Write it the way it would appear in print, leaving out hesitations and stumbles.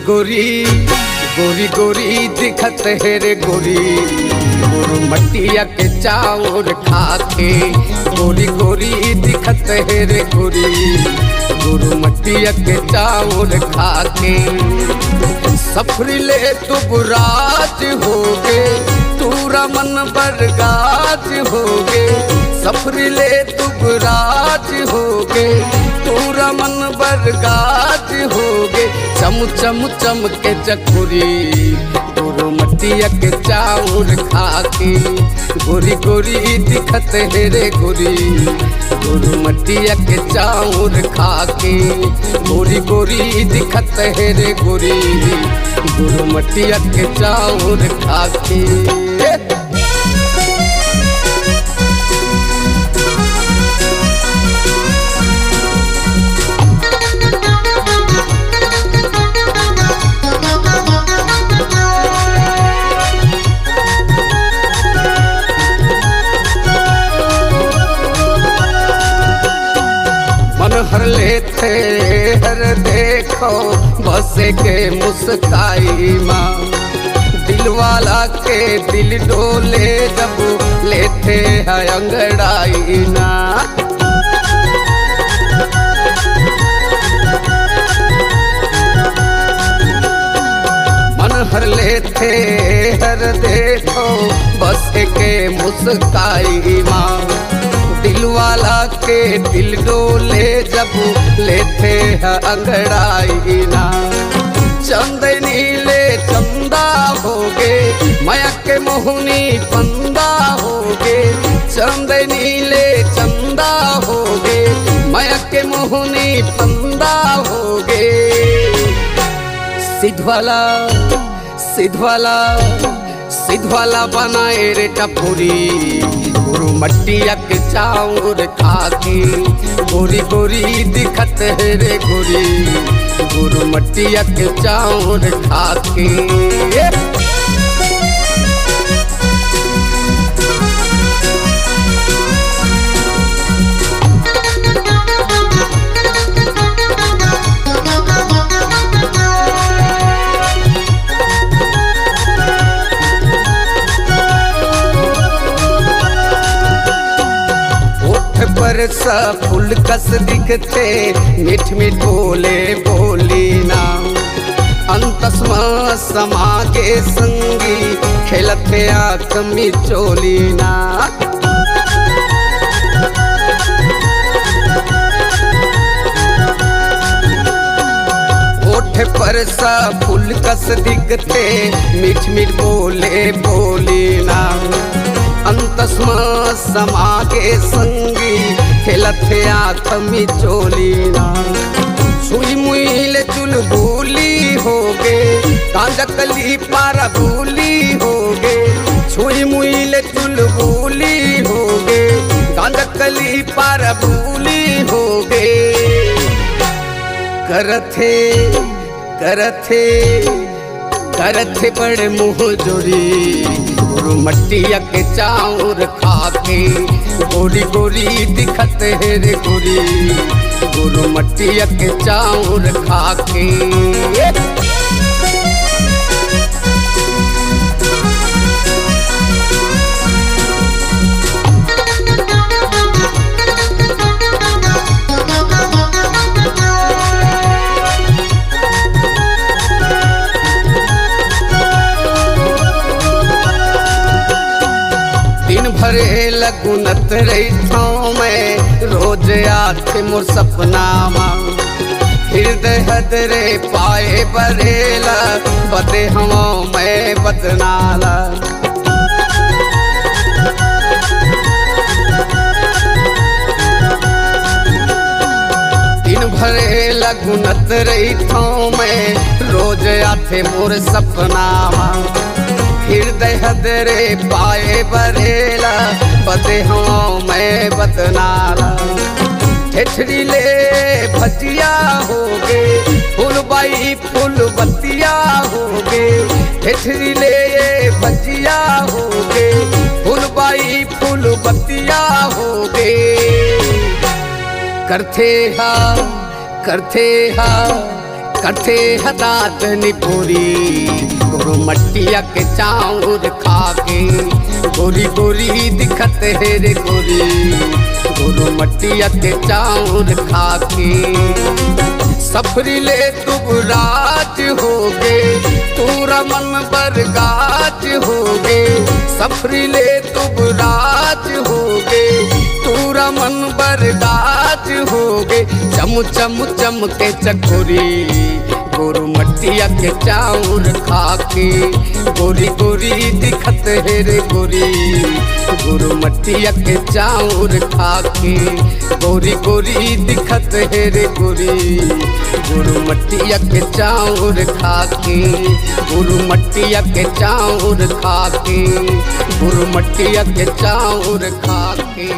गोरी गोरी गोरी दिखत है रे गोरी, गोरू मटिया के चाउर खाके। गोरी गोरी दिखत है रे गोरी, गोरू मटिया के चाउर खाके। सफरी ले तू बुराज होगे, तूरा मन बरगाज होगे। सफरी ले तू बुराज होगे, तूरा मन बरगाज होगे। चम चम चम के चकुरी गोरू मटिया के चाउर खाके। गोरी गोरी दिखत है रे गोरी, गोरू मटिया के चाउर खाके। गोरी गोरी दिखत है रे गोरी, गोरू मटिया के चाउर खाके। हर लेते हर देखो बसे के मुस्काई माँ। दिल वाला के दिल डोले जब लेते हैं अंगड़ाई ना। मन हर लेते हर देखो बसे के मुस्काई माँ। दिल वाला के दिल डोले जब लेते हैं अंगड़ाई ना। चंद नीले चंदा होगे, माया के मोहनी पंदा होगे। चंद नीले चंदा होगे, माया के मोहनी पंदा होगे। सिद्धवाला सिद्धवाला सिद्धवाला बनाए रे टपुरी, गोरू मटिया के चाउर खाके। गोरी गोरी दिखत है रे गोरी, गोरू मटिया के चाउर खाके। सा फूल कस दिखते मीठ मीठ बोले बोली ना। अंतस्मा समागे संगी खेलते आँख मिचोली ना। ओठ पर सा फूल कस दिखते मीठ मीठ बोले बोली ना। अंतस्मा समागे संगी खेलते आँख मिचोली ना। छुई मुईले चुलबुली होगे, कांजकली पारा भूली होगे। छुई मुईले चुलबुली होगे, कांजकली पारा भूली होगे। करथे करथे करथे बड़े मुँह जोरी, गोरू मटिया के चाउर खाके। गोरी गोरी दिखत है रे गोरी, गोरू मटिया के चाउर खाके। भरे लगुनत रही थाओ मैं रोज आथे मोर सपना माँ। हृदय हदरे पाए बरेला बदे हम मैं बदनाला। दिन भरे लगुनत रही थाओ मैं रोज आथे मोर सपना माँ। हृदय हदरे पाए बरेला बदे हूँ मैं बदनाला। ठेठरी ले भजिया होगे, फूलबाई फूल बतिया होगे। ठेठरी ले भजिया होगे, फूलबाई फूल बतिया होगे। करते हा कथे हदात निपूरी गुरु मटिया के चाउर खाके गोरी गोरी दिखत है रे गोरी गुरु मटिया के चाउर खाके सफरी ले तुब राज होगे पूरा मन बरगाज होगे सफरी ले तुब राज होगे पूरा मन बरगाज होगे चम चम चम के चकोरी गुरु मटिया के चाउर खाके गोरी गोरी दिखत है रे गोरी गुरु मटिया के चाउर खाके गोरी गोरी दिखत है रे गोरी गुरु मटिया के चाउर खाके गुरु मटिया के चाउर खाके गुरु मटिया के चाउर खाके।